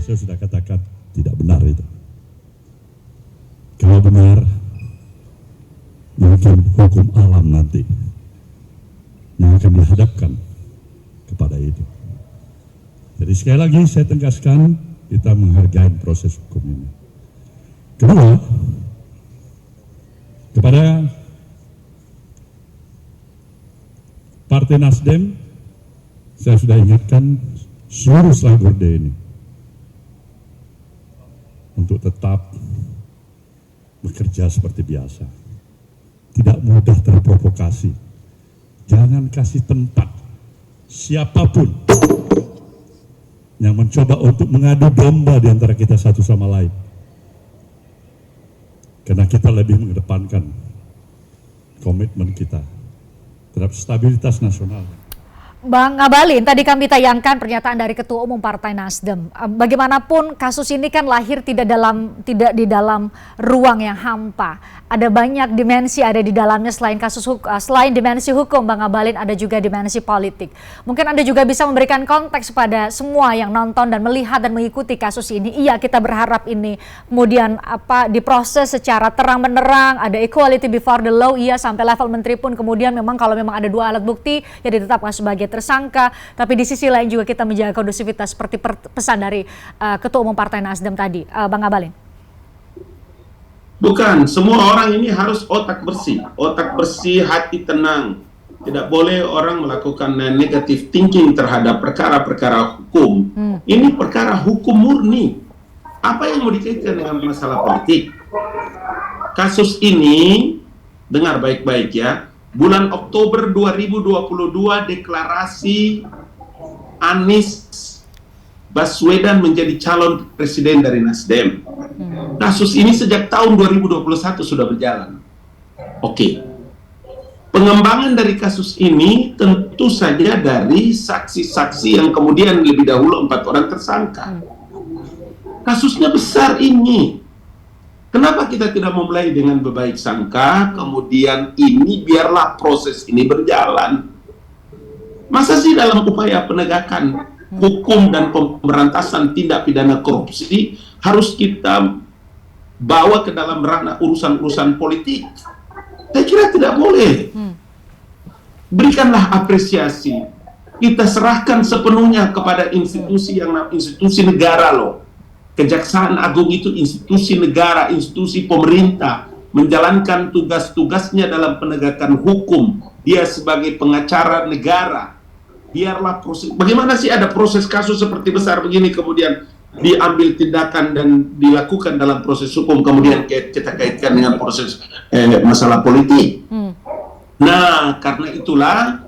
saya sudah katakan tidak benar itu. Kalau benar, mungkin hukum alam nanti yang akan dihadapkan kepada itu. Jadi sekali lagi saya tegaskan, kita menghargai proses hukum ini. Kedua, kepada Partai Nasdem, saya sudah ingatkan seluruh Selangorde ini untuk tetap bekerja seperti biasa. Tidak mudah terprovokasi. Jangan kasih tempat siapapun yang mencoba untuk mengadu domba di antara kita satu sama lain. Karena kita lebih mengedepankan komitmen kita terhadap stabilitas nasional. Bang Ngabalin, tadi kami tayangkan pernyataan dari Ketua Umum Partai Nasdem. Bagaimanapun kasus ini kan lahir tidak di dalam ruang yang hampa. Ada banyak dimensi ada di dalamnya selain dimensi hukum, Bang Ngabalin, ada juga dimensi politik. Mungkin Anda juga bisa memberikan konteks pada semua yang nonton dan melihat dan mengikuti kasus ini. Iya, kita berharap ini kemudian diproses secara terang-menerang, ada equality before the law, iya, sampai level menteri pun kemudian memang kalau memang ada 2 alat bukti ya ditetapkan sebagai tersangka, tapi di sisi lain juga kita menjaga kondusivitas seperti pesan dari Ketua Umum Partai Nasdem tadi, Bang Ngabalin. Bukan, semua orang ini harus otak bersih, hati tenang. Tidak boleh orang melakukan negative thinking terhadap perkara-perkara hukum. Ini perkara hukum murni. Apa yang mau dikaitkan dengan masalah politik? Kasus ini, dengar baik-baik ya, bulan Oktober 2022 deklarasi Anies Baswedan menjadi calon presiden dari Nasdem. Kasus ini sejak tahun 2021 sudah berjalan. Oke. Pengembangan dari kasus ini tentu saja dari saksi-saksi yang kemudian lebih dahulu 4 orang tersangka. Kasusnya besar ini. Kenapa kita tidak memulai dengan berbaik sangka, kemudian ini biarlah proses ini berjalan. Masa sih dalam upaya penegakan hukum dan pemberantasan tindak pidana korupsi harus kita bawa ke dalam ranah urusan-urusan politik? Saya kira tidak boleh. Berikanlah apresiasi. Kita serahkan sepenuhnya kepada institusi negara loh. Kejaksaan Agung itu institusi negara, institusi pemerintah, menjalankan tugas-tugasnya dalam penegakan hukum. Dia sebagai pengacara negara. Biarlah proses. Bagaimana sih ada proses kasus seperti besar begini kemudian diambil tindakan dan dilakukan dalam proses hukum, kemudian kita kaitkan dengan proses masalah politik. Nah, karena itulah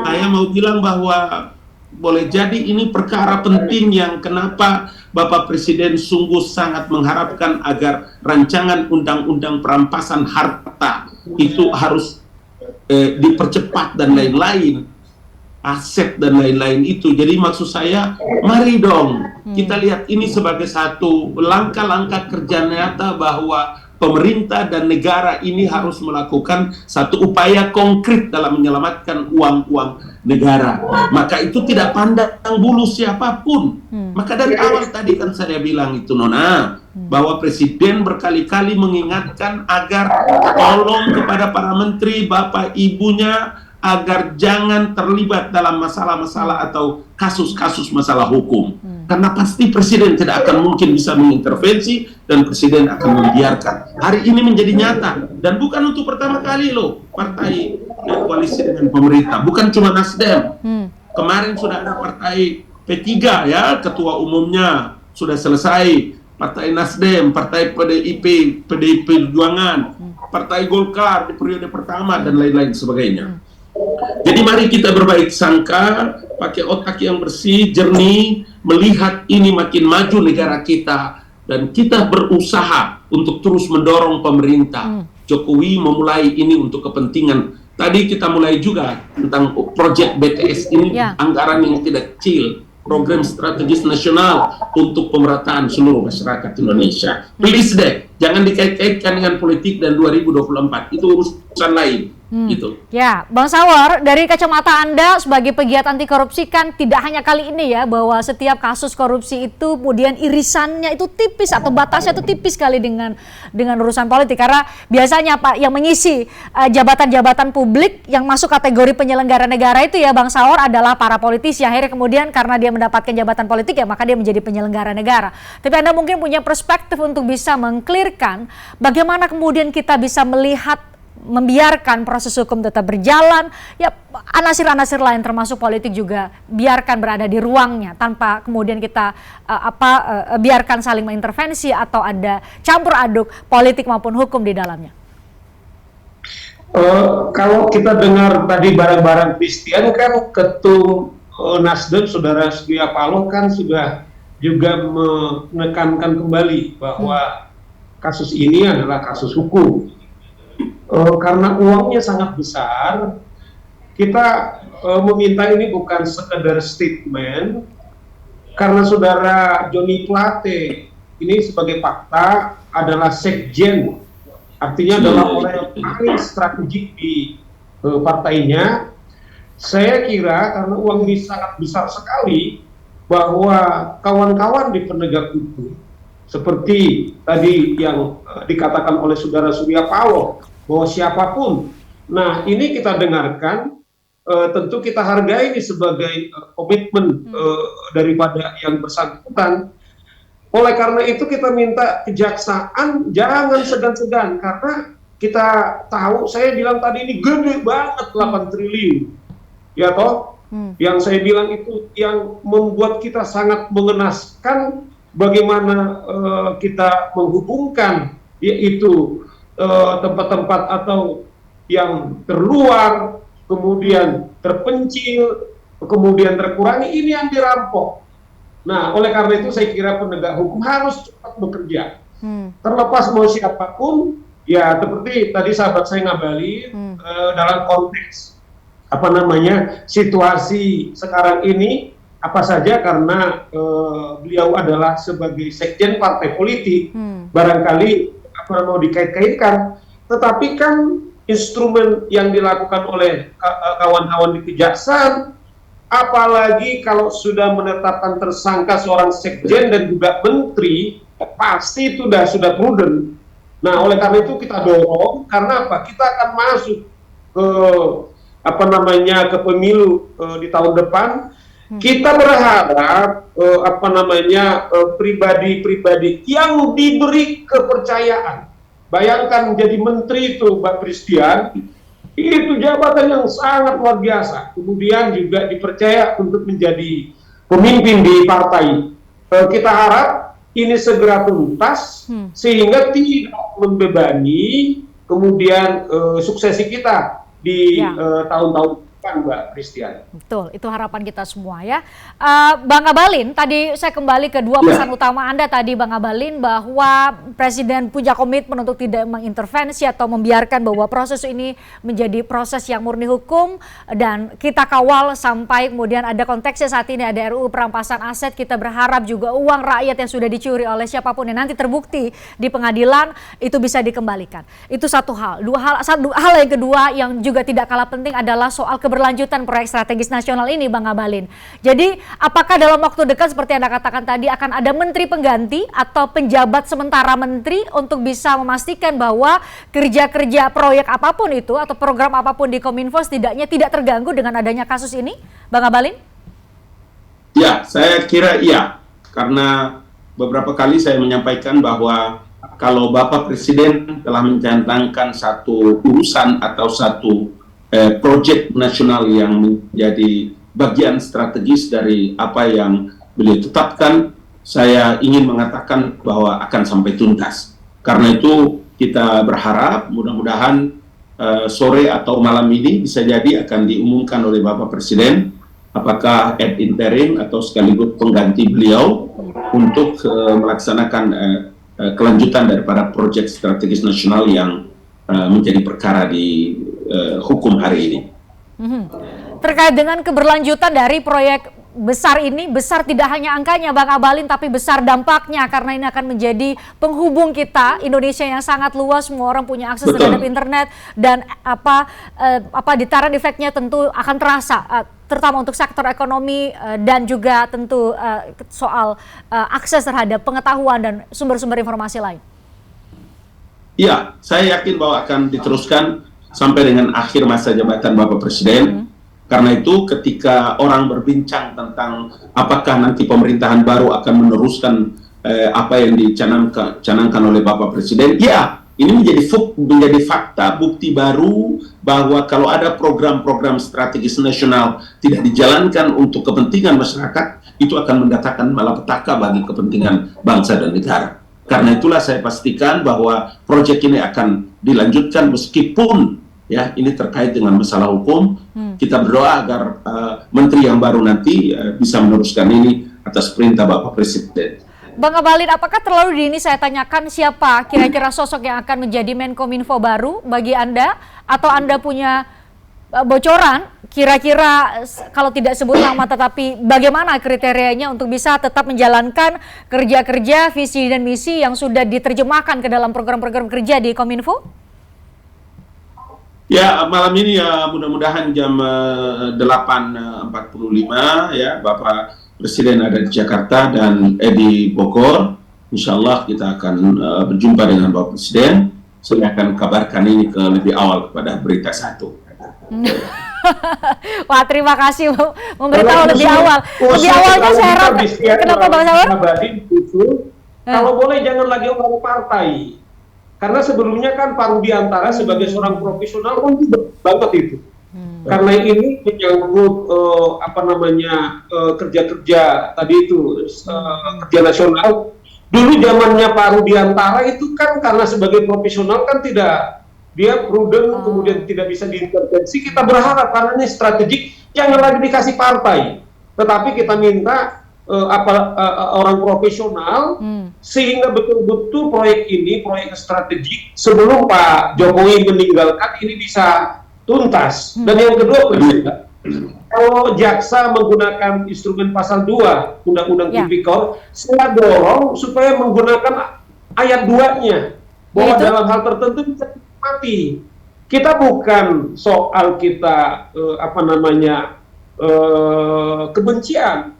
saya mau bilang bahwa boleh jadi ini perkara penting yang kenapa Bapak Presiden sungguh sangat mengharapkan agar rancangan undang-undang perampasan harta itu harus dipercepat dan lain-lain, aset dan lain-lain itu. Jadi maksud saya, mari dong kita lihat ini sebagai satu langkah-langkah kerja nyata bahwa pemerintah dan negara ini harus melakukan satu upaya konkret dalam menyelamatkan uang-uang negara. Maka itu tidak pandang bulu siapapun. Maka dari awal tadi kan saya bilang itu Nona, bahwa Presiden berkali-kali mengingatkan agar tolong kepada para menteri, bapak ibunya, agar jangan terlibat dalam masalah-masalah atau kasus-kasus masalah hukum. Karena pasti Presiden tidak akan mungkin bisa mengintervensi dan Presiden akan membiarkan. Hari ini menjadi nyata. Dan bukan untuk pertama kali loh partai koalisi dengan pemerintah. Bukan cuma Nasdem. Kemarin sudah ada partai P3 ya, ketua umumnya sudah selesai. Partai Nasdem, partai PDIP Perjuangan, partai Golkar di periode pertama dan lain-lain sebagainya. Jadi mari kita berbaik sangka, pakai otak yang bersih, jernih, melihat ini makin maju negara kita, dan kita berusaha untuk terus mendorong pemerintah. Jokowi memulai ini untuk kepentingan. Tadi kita mulai juga tentang proyek BTS ini, anggaran yang tidak kecil, program strategis nasional untuk pemerataan seluruh masyarakat Indonesia. Please deh, jangan dikait-kaitkan dengan politik dan 2024, itu urusan lain. Gitu. Ya, Bang Sawar, dari kacamata Anda sebagai pegiat anti korupsi kan tidak hanya kali ini ya bahwa setiap kasus korupsi itu kemudian irisannya itu tipis atau batasnya itu tipis sekali dengan urusan politik, karena biasanya Pak yang mengisi jabatan-jabatan publik yang masuk kategori penyelenggara negara itu ya Bang Sawar adalah para politisi. Akhirnya kemudian karena dia mendapatkan jabatan politik ya maka dia menjadi penyelenggara negara. Tapi Anda mungkin punya perspektif untuk bisa mengklirkan bagaimana kemudian kita bisa melihat membiarkan proses hukum tetap berjalan, ya anasir-anasir lain termasuk politik juga biarkan berada di ruangnya tanpa kemudian kita biarkan saling mengintervensi atau ada campur aduk politik maupun hukum di dalamnya. Kalau kita dengar tadi barang-barang Christian kan ketum Nasdem Saudara Surya Paloh kan sudah juga menekankan kembali bahwa kasus ini adalah kasus hukum. Karena uangnya sangat besar, kita meminta ini bukan sekedar statement, karena saudara Joni Plate ini sebagai fakta adalah sekjen, artinya adalah orang yang paling strategik di partainya. Saya kira karena uang ini sangat besar sekali, bahwa kawan-kawan di penegak hukum, seperti tadi yang dikatakan oleh saudara Surya Paloh, bahwa siapapun, nah ini kita dengarkan, tentu kita hargai ini sebagai komitmen daripada yang bersangkutan. Oleh karena itu kita minta kejaksaan jangan segan-segan, karena kita tahu, saya bilang tadi ini gede banget 8 triliun, ya toh, yang saya bilang itu yang membuat kita sangat mengenaskan bagaimana kita menghubungkan yaitu tempat-tempat atau yang terluar, kemudian terpencil, kemudian terkurangi, ini yang dirampok. Nah, oleh karena itu saya kira penegak hukum harus cepat bekerja. Terlepas mau siapapun, ya seperti tadi sahabat saya ngabalin, dalam konteks situasi sekarang ini, apa saja karena beliau adalah sebagai sekjen partai politik, barangkali mau dikait-kaitkan, tetapi kan instrumen yang dilakukan oleh kawan-kawan di kejaksaan, apalagi kalau sudah menetapkan tersangka seorang sekjen dan juga menteri, pasti itu sudah prudent. Nah, oleh karena itu kita dorong, karena apa? Kita akan masuk ke ke pemilu di tahun depan. Kita berharap pribadi-pribadi yang diberi kepercayaan. Bayangkan menjadi menteri itu, Mbak Christian, itu jabatan yang sangat luar biasa. Kemudian juga dipercaya untuk menjadi pemimpin di partai. Kita harap ini segera tuntas sehingga tidak membebani kemudian suksesi kita di tahun-tahun Mbak Christian. Betul, itu harapan kita semua ya. Bang Abalin, tadi saya kembali ke dua pesan utama Anda tadi Bang Abalin, bahwa Presiden punya komitmen untuk tidak mengintervensi atau membiarkan bahwa proses ini menjadi proses yang murni hukum dan kita kawal sampai kemudian ada konteksnya saat ini ada RUU perampasan aset. Kita berharap juga uang rakyat yang sudah dicuri oleh siapapun yang nanti terbukti di pengadilan itu bisa dikembalikan. Itu satu hal. Satu hal yang kedua yang juga tidak kalah penting adalah soal keberlanjutan proyek strategis nasional ini Bang Abalin. Jadi apakah dalam waktu dekat seperti Anda katakan tadi akan ada menteri pengganti atau penjabat sementara menteri untuk bisa memastikan bahwa kerja-kerja proyek apapun itu atau program apapun di Kominfo setidaknya tidak terganggu dengan adanya kasus ini Bang Abalin? Ya, saya kira iya. Karena beberapa kali saya menyampaikan bahwa kalau Bapak Presiden telah mencantangkan satu urusan atau satu proyek nasional yang menjadi bagian strategis dari apa yang beliau tetapkan, saya ingin mengatakan bahwa akan sampai tuntas. Karena itu kita berharap mudah-mudahan sore atau malam ini bisa jadi akan diumumkan oleh Bapak Presiden apakah ad interim atau sekaligus pengganti beliau untuk melaksanakan kelanjutan daripada proyek strategis nasional yang menjadi perkara di hukum hari ini. Terkait dengan keberlanjutan dari proyek besar ini, besar tidak hanya angkanya Bang Abalin, tapi besar dampaknya karena ini akan menjadi penghubung kita Indonesia yang sangat luas, semua orang punya akses terhadap internet dan deterrent efeknya tentu akan terasa, terutama untuk sektor ekonomi dan juga tentu soal akses terhadap pengetahuan dan sumber-sumber informasi lain. Iya, saya yakin bahwa akan diteruskan sampai dengan akhir masa jabatan Bapak Presiden. Karena itu ketika orang berbincang tentang apakah nanti pemerintahan baru akan meneruskan apa yang dicanangkan oleh Bapak Presiden, ya ini menjadi fakta, bukti baru bahwa kalau ada program-program strategis nasional tidak dijalankan untuk kepentingan masyarakat, itu akan mendatangkan malapetaka bagi kepentingan bangsa dan negara. Karena itulah saya pastikan bahwa proyek ini akan dilanjutkan meskipun ya ini terkait dengan masalah hukum. Kita berdoa agar menteri yang baru nanti bisa meneruskan ini atas perintah Bapak Presiden. Bang Abalin, apakah terlalu dini saya tanyakan siapa kira-kira sosok yang akan menjadi Menkominfo baru bagi Anda? Atau Anda punya bocoran kira-kira kalau tidak sebut nama tetapi bagaimana kriterianya untuk bisa tetap menjalankan kerja-kerja, visi dan misi yang sudah diterjemahkan ke dalam program-program kerja di Kominfo? Ya, malam ini ya mudah-mudahan jam 8.45 ya Bapak Presiden ada di Jakarta dan di Bogor. Insya Allah kita akan berjumpa dengan Bapak Presiden. Saya akan kabarkan ini lebih awal kepada Berita Satu. Wah, terima kasih memberitahu lebih awal. Lebih awalnya saya harap. Kenapa Bang Sawar? Kalau boleh jangan lagi orang partai. Karena sebelumnya kan Pak Rudiantara sebagai seorang profesional kan juga banget itu. Karena ini menyangkut kerja-kerja tadi itu kerja nasional. Dulu zamannya Pak Rudiantara itu kan karena sebagai profesional kan tidak, dia prudent kemudian tidak bisa diintervensi. Kita berharap karena ini strategik jangan lagi dikasih partai, tetapi kita minta orang profesional sehingga betul-betul proyek ini proyek strategik sebelum Pak Jokowi meninggalkan ini bisa tuntas. Dan yang kedua, kalau jaksa menggunakan instrumen pasal 2 Undang-Undang Tipikor, saya dorong supaya menggunakan ayat 2-nya bahwa dalam hal tertentu bisa mati. Kita bukan soal kita kebencian,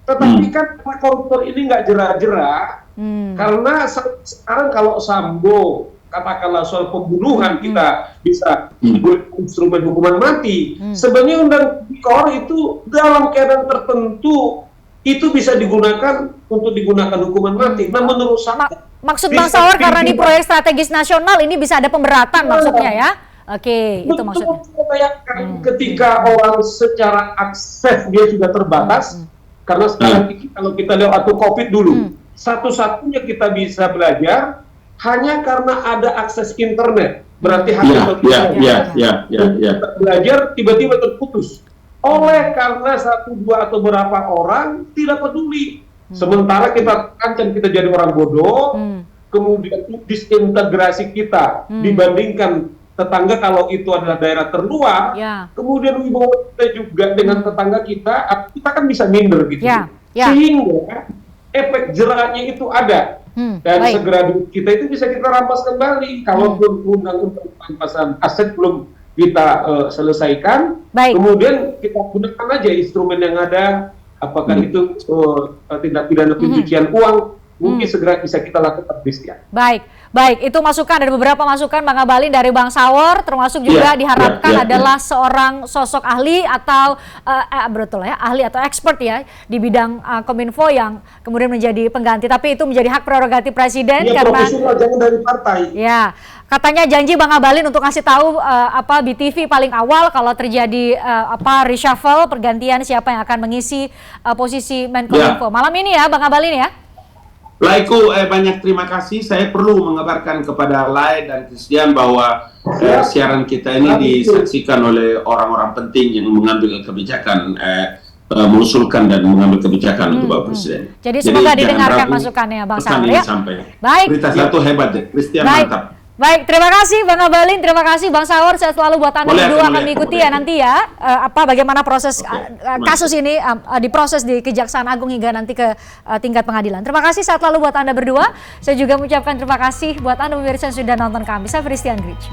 tetapi kan koruptor ini nggak jerak-jerak. Karena sekarang kalau Sambo katakanlah soal pembunuhan kita bisa instrumen hukuman mati. Sebenarnya undang Tipikor itu dalam keadaan tertentu itu bisa digunakan untuk digunakan hukuman mati. Nah menurut saya maksud Bang Sawar karena di proyek strategis nasional ini bisa ada pemberatan maksudnya ya? Oke, itu maksudnya. Ketika orang secara akses dia sudah terbatas, karena sekarang kalau kita lihat waktu COVID dulu, satu-satunya kita bisa belajar hanya karena ada akses internet. Berarti belajar tiba-tiba terputus. Oleh karena satu, dua atau berapa orang tidak peduli. Sementara kita ancam kita jadi orang bodoh, kemudian disintegrasi kita dibandingkan tetangga kalau itu adalah daerah terluar, kemudian wibawa kita juga dengan tetangga kita kan bisa minder gitu. Sehingga efek jeraknya itu ada. Dan segera kita itu bisa kita rampas kembali. Kalaupun undang-undang perampasan aset belum kita selesaikan, kemudian kita gunakan aja instrumen yang ada. Apakah itu tindak pidana pencucian uang, mungkin segera bisa kita lakukan Christian. Baik, itu masukan, ada beberapa masukan Bang Abalin dari Bang Sawor, termasuk juga diharapkan adalah seorang sosok ahli atau ahli atau expert ya di bidang Kominfo yang kemudian menjadi pengganti. Tapi itu menjadi hak prerogatif Presiden karena profesional jangan dari partai. Ya, katanya janji Bang Abalin untuk ngasih tahu BTV paling awal kalau terjadi reshuffle pergantian siapa yang akan mengisi posisi Menkominfo. Malam ini ya Bang Abalin ya. Laiku, banyak terima kasih. Saya perlu mengabarkan kepada Lai dan Christian bahwa siaran kita ini disaksikan oleh orang-orang penting yang mengambil kebijakan, mengusulkan dan mengambil kebijakan untuk Bapak Presiden. Jadi semoga didengarkan masukannya Bang Sawar ya. Sampai. Baik. Berita Satu hebat deh, Christian mantap. Baik, terima kasih Bang Abalin, terima kasih Bang Saur. Saya selalu buat Anda berdua akan ikuti ya nanti ya bagaimana proses kasus ini diproses di Kejaksaan Agung hingga nanti ke tingkat pengadilan. Terima kasih saat lalu buat Anda berdua. Saya juga mengucapkan terima kasih buat Anda pemirsa yang sudah nonton kami. Saya Christian Grich.